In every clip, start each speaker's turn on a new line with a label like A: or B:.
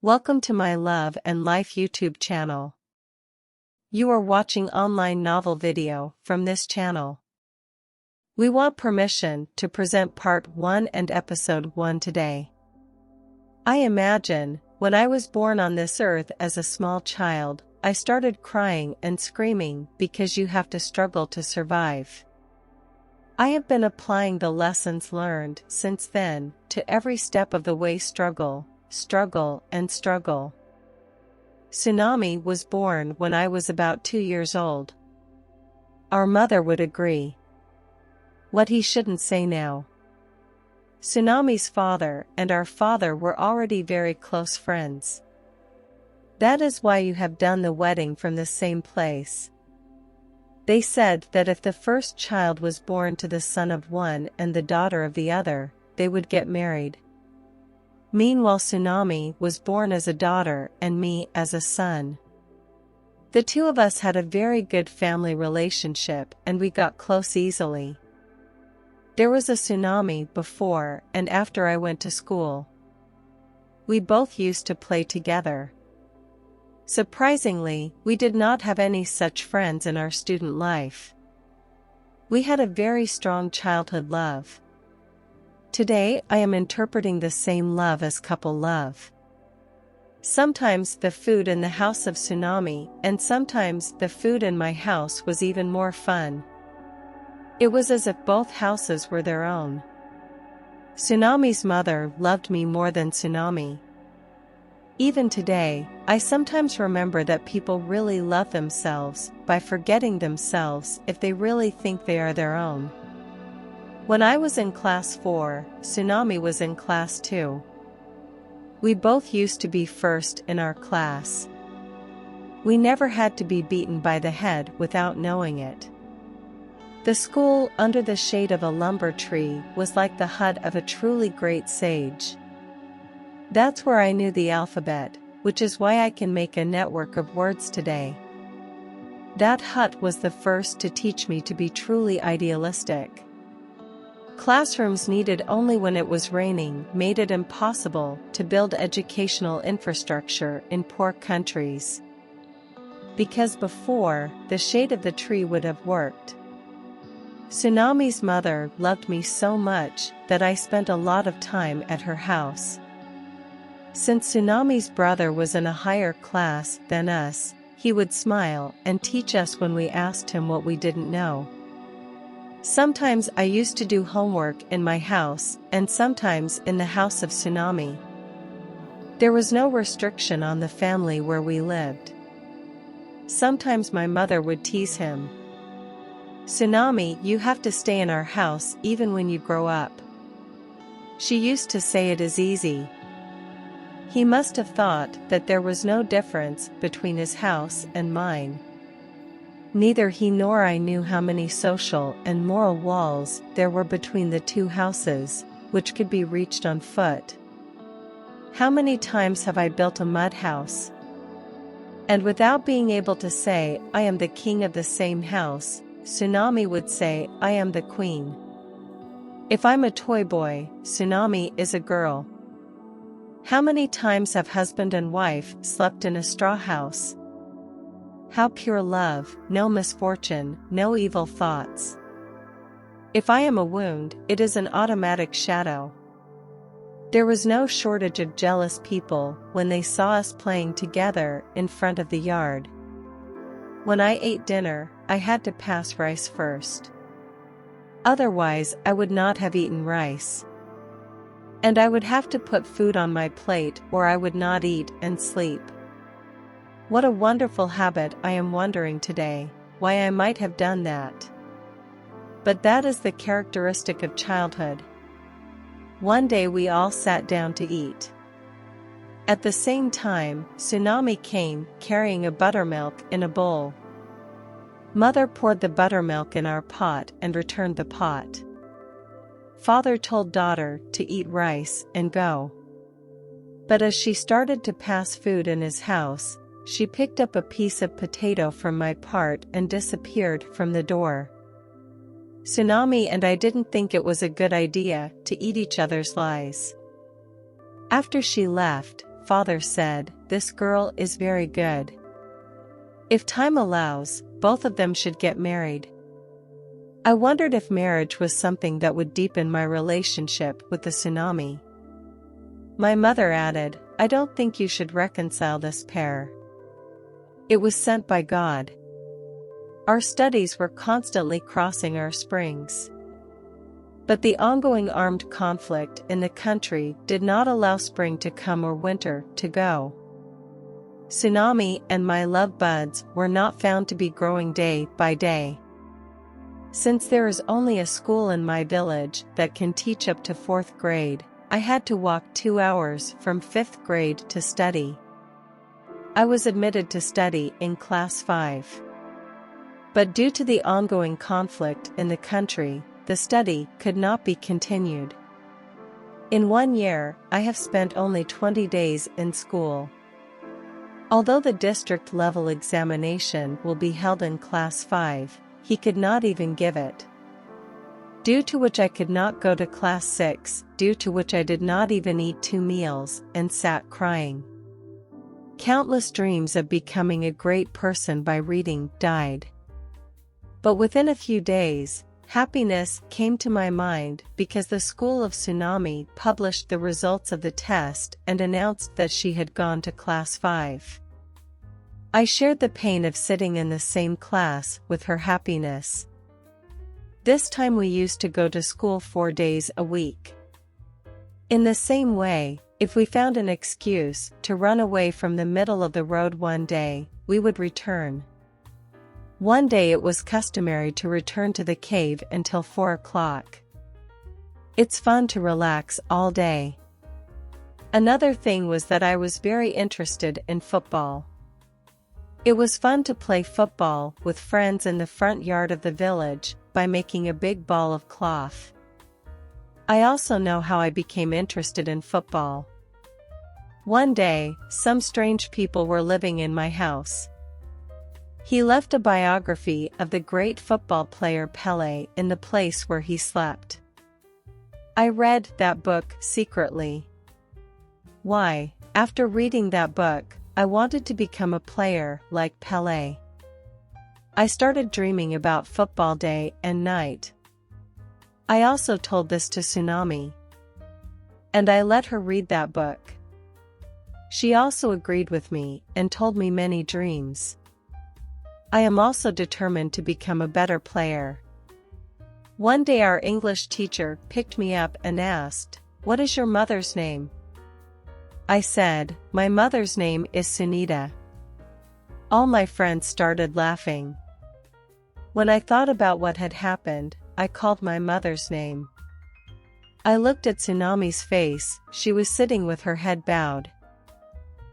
A: Welcome to my Love and Life YouTube channel. You are watching online novel video from this channel. We want permission to present part 1 and episode 1 today. I imagine, when I was born on this earth as a small child, I started crying and screaming because you have to struggle to survive. I have been applying the lessons learned since then to every step of the way. Struggle, and struggle. Sunami was born when I was about 2 years old. Our mother would agree. What he shouldn't say now. Sunami's father and our father were already very close friends. That is why you have done the wedding from the same place. They said that if the first child was born to the son of one and the daughter of the other, they would get married. Meanwhile, Sunami was born as a daughter and me as a son. The two of us had a very good family relationship and we got close easily. There was a Sunami before and after I went to school. We both used to play together. Surprisingly, we did not have any such friends in our student life. We had a very strong childhood love. Today I am interpreting the same love as couple love. Sometimes the food in the house of Sunami and sometimes the food in my house was even more fun. It was as if both houses were their own. Sunami's mother loved me more than Sunami. Even today, I sometimes remember that people really love themselves by forgetting themselves if they really think they are their own. When I was in class 4, Sunami was in class 2. We both used to be first in our class. We never had to be beaten by the head without knowing it. The school under the shade of a lumber tree was like the hut of a truly great sage. That's where I knew the alphabet, which is why I can make a network of words today. That hut was the first to teach me to be truly idealistic. Classrooms needed only when it was raining made it impossible to build educational infrastructure in poor countries. Because before, the shade of the tree would have worked. Sunami's mother loved me so much that I spent a lot of time at her house. Since Sunami's brother was in a higher class than us, he would smile and teach us when we asked him what we didn't know. Sometimes I used to do homework in my house and sometimes in the house of Sunami. There was no restriction on the family where we lived. Sometimes my mother would tease him. Sunami, you have to stay in our house even when you grow up. She used to say it is easy. He must have thought that there was no difference between his house and mine. Neither he nor I knew how many social and moral walls there were between the two houses, which could be reached on foot. How many times have I built a mud house? And without being able to say, I am the king of the same house, Sunami would say, I am the queen. If I'm a toy boy, Sunami is a girl. How many times have husband and wife slept in a straw house? How pure love, no misfortune, no evil thoughts. If I am a wound, it is an automatic shadow. There was no shortage of jealous people when they saw us playing together in front of the yard. When I ate dinner, I had to pass rice first. Otherwise, I would not have eaten rice. And I would have to put food on my plate or I would not eat and sleep. What a wonderful habit. I am wondering today why I might have done that. But that is the characteristic of childhood. One day we all sat down to eat. At the same time, Sunami came carrying a buttermilk in a bowl. Mother poured the buttermilk in our pot and returned the pot. Father told daughter to eat rice and go. But as she started to pass food in his house, she picked up a piece of potato from my part and disappeared from the door. Sunami and I didn't think it was a good idea to eat each other's lies. After she left, father said, "This girl is very good. If time allows, both of them should get married." I wondered if marriage was something that would deepen my relationship with the Sunami. My mother added, "I don't think you should reconcile this pair. It was sent by God." Our studies were constantly crossing our springs. But the ongoing armed conflict in the country did not allow spring to come or winter to go. Sunami and my love buds were not found to be growing day by day. Since there is only a school in my village that can teach up to 4th grade, I had to walk 2 hours from 5th grade to study. I was admitted to study in class 5. But due to the ongoing conflict in the country, the study could not be continued. In 1 year, I have spent only 20 days in school. Although the district level examination will be held in class 5, he could not even give it. Due to which I could not go to class 6, due to which I did not even eat 2 meals and sat crying. Countless dreams of becoming a great person by reading died. But within a few days, happiness came to my mind because the school of Sunami published the results of the test and announced that she had gone to class 5. I shared the pain of sitting in the same class with her happiness. This time we used to go to school 4 days a week. In the same way, if we found an excuse to run away from the middle of the road one day, we would return. One day it was customary to return to the cave until 4 o'clock. It's fun to relax all day. Another thing was that I was very interested in football. It was fun to play football with friends in the front yard of the village by making a big ball of cloth. I also know how I became interested in football. One day, some strange people were living in my house. He left a biography of the great football player Pelé in the place where he slept. I read that book secretly. Why, after reading that book, I wanted to become a player like Pelé. I started dreaming about football day and night. I also told this to Sunami. And I let her read that book. She also agreed with me and told me many dreams. I am also determined to become a better player. One day our English teacher picked me up and asked, "What is your mother's name?" I said, "My mother's name is Sunita." All my friends started laughing. When I thought about what had happened, I called my mother's name. I looked at Sunami's face. She was sitting with her head bowed.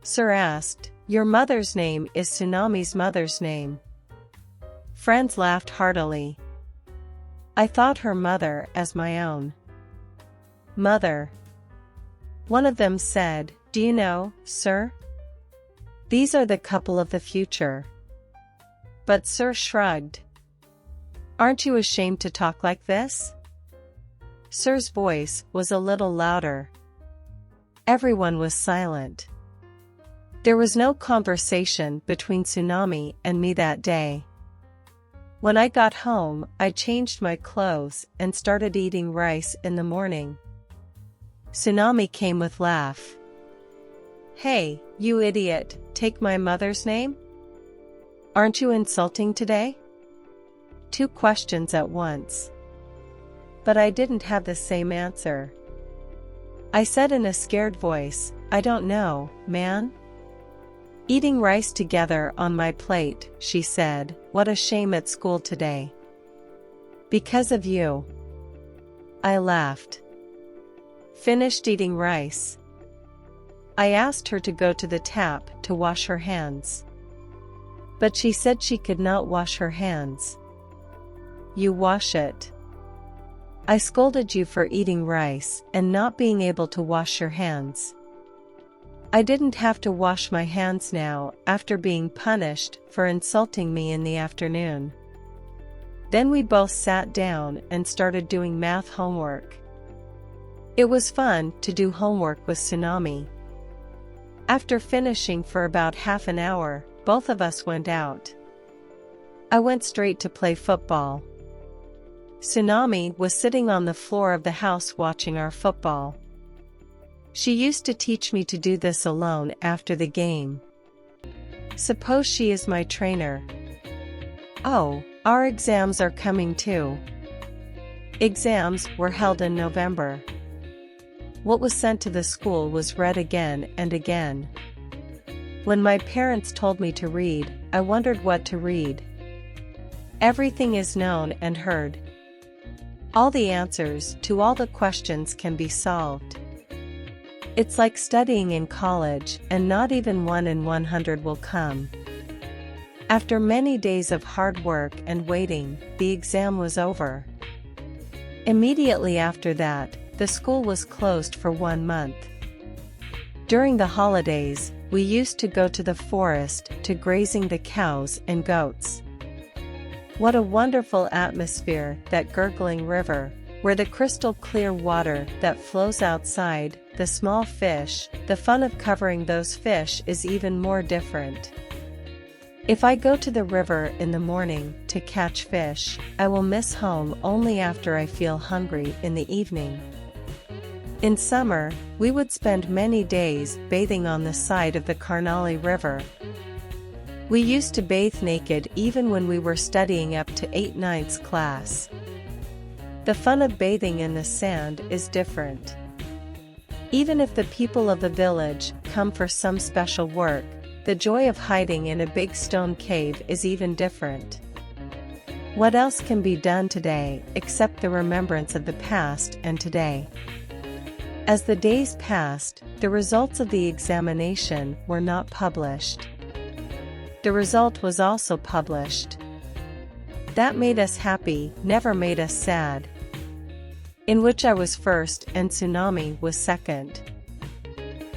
A: Sir asked, "Your mother's name is Sunami's mother's name." Friends laughed heartily. I thought her mother as my own. Mother. One of them said, "Do you know, sir? These are the couple of the future." But Sir shrugged. "Aren't you ashamed to talk like this?" Sir's voice was a little louder. Everyone was silent. There was no conversation between Sunami and me that day. When I got home, I changed my clothes and started eating rice in the morning. Sunami came with laugh. "Hey, you idiot, take my mother's name? Aren't you insulting today?" 2 questions at once. But I didn't have the same answer. I said in a scared voice, "I don't know, man." "Eating rice together on my plate," she said. "What a shame at school today." "Because of you." I laughed. Finished eating rice. I asked her to go to the tap to wash her hands. But she said she could not wash her hands. "You wash it." I scolded you for eating rice and not being able to wash your hands. I didn't have to wash my hands now after being punished for insulting me in the afternoon. Then we both sat down and started doing math homework. It was fun to do homework with Sunami. After finishing for about half an hour, both of us went out. I went straight to play football. Sunami was sitting on the floor of the house watching our football. She used to teach me to do this alone after the game. Suppose she is my trainer. Oh, our exams are coming too. Exams were held in November. What was sent to the school was read again and again. When my parents told me to read, I wondered what to read. Everything is known and heard. All the answers to all the questions can be solved. It's like studying in college, and not even 1 in 100 will come. After many days of hard work and waiting, the exam was over. Immediately after that, the school was closed for 1 month. During the holidays, we used to go to the forest to grazing the cows and goats. What a wonderful atmosphere, that gurgling river, where the crystal clear water that flows outside, the small fish, the fun of covering those fish is even more different. If I go to the river in the morning to catch fish, I will miss home only after I feel hungry in the evening. In summer, we would spend many days bathing on the side of the Carnali River. We used to bathe naked even when we were studying up to 8/9 class. The fun of bathing in the sand is different. Even if the people of the village come for some special work, the joy of hiding in a big stone cave is even different. What else can be done today except the remembrance of the past and today? As the days passed, the results of the examination were not published. The result was also published. That made us happy, never made us sad. In which I was first and Sunami was second.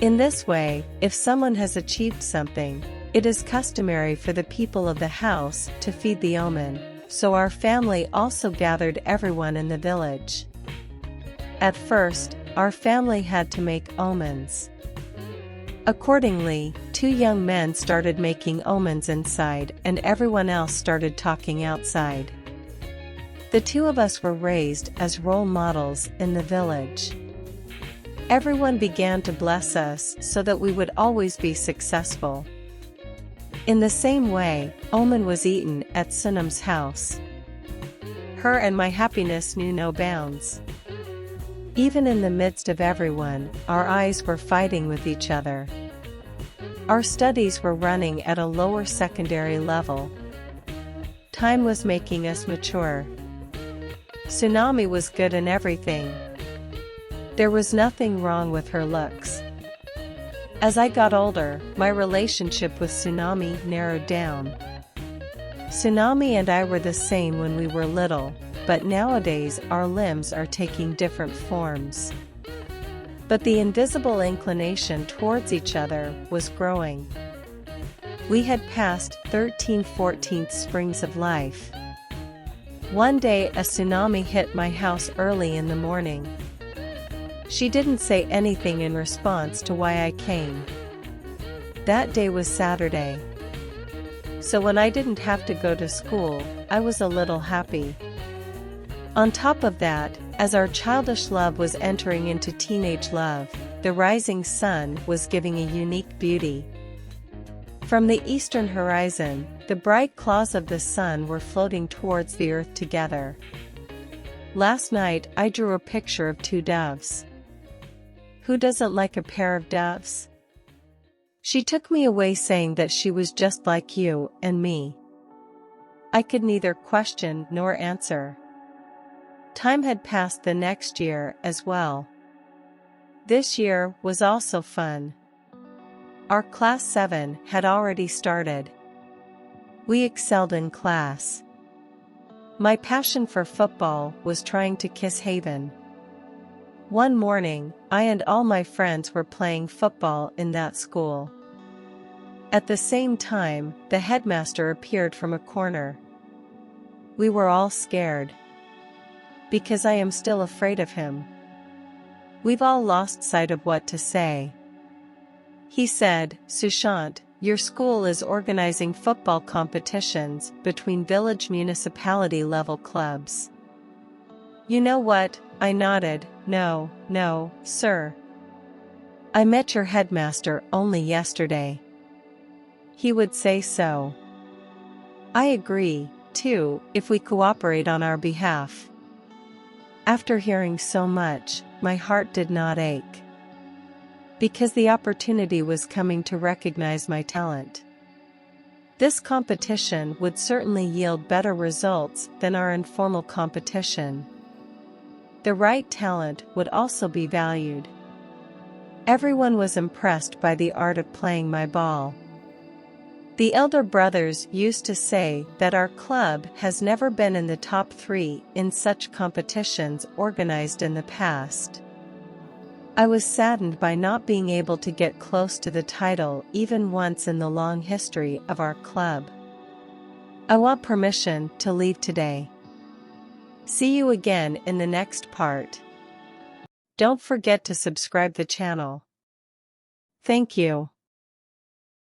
A: In this way, if someone has achieved something, it is customary for the people of the house to feed the omen, so our family also gathered everyone in the village. At first, our family had to make omens. Accordingly, 2 young men started making omens inside and everyone else started talking outside. The 2 of us were raised as role models in the village. Everyone began to bless us so that we would always be successful. In the same way, omen was eaten at Sunam's house. Her and my happiness knew no bounds. Even in the midst of everyone, our eyes were fighting with each other. Our studies were running at a lower secondary level. Time was making us mature. Sunami was good in everything. There was nothing wrong with her looks. As I got older, my relationship with Sunami narrowed down. Sunami and I were the same when we were little, but nowadays our limbs are taking different forms. But the invisible inclination towards each other was growing. We had passed 13/14 springs of life. One day a tsunami hit my house early in the morning. She didn't say anything in response to why I came. That day was Saturday. So when I didn't have to go to school, I was a little happy. On top of that, as our childish love was entering into teenage love, the rising sun was giving a unique beauty. From the eastern horizon, the bright claws of the sun were floating towards the earth together. Last night I drew a picture of 2 doves. Who doesn't like a pair of doves? She took me away saying that she was just like you and me. I could neither question nor answer. Time had passed the next year as well. This year was also fun. Our class 7 had already started. We excelled in class. My passion for football was trying to kiss Haven. One morning, I and all my friends were playing football in that school. At the same time, the headmaster appeared from a corner. We were all scared. Because I am still afraid of him. We've all lost sight of what to say. He said, "Sushant, your school is organizing football competitions between village municipality level clubs." "You know what?" I nodded. No, sir. "I met your headmaster only yesterday. He would say so." "I agree, too, if we cooperate on our behalf." After hearing so much, my heart did not ache. Because the opportunity was coming to recognize my talent. This competition would certainly yield better results than our informal competition. The right talent would also be valued. Everyone was impressed by the art of playing my ball. The elder brothers used to say that our club has never been in the top 3 in such competitions organized in the past. I was saddened by not being able to get close to the title even once in the long history of our club. I want permission to leave today. See you again in the next part. Don't forget to subscribe the channel. Thank you.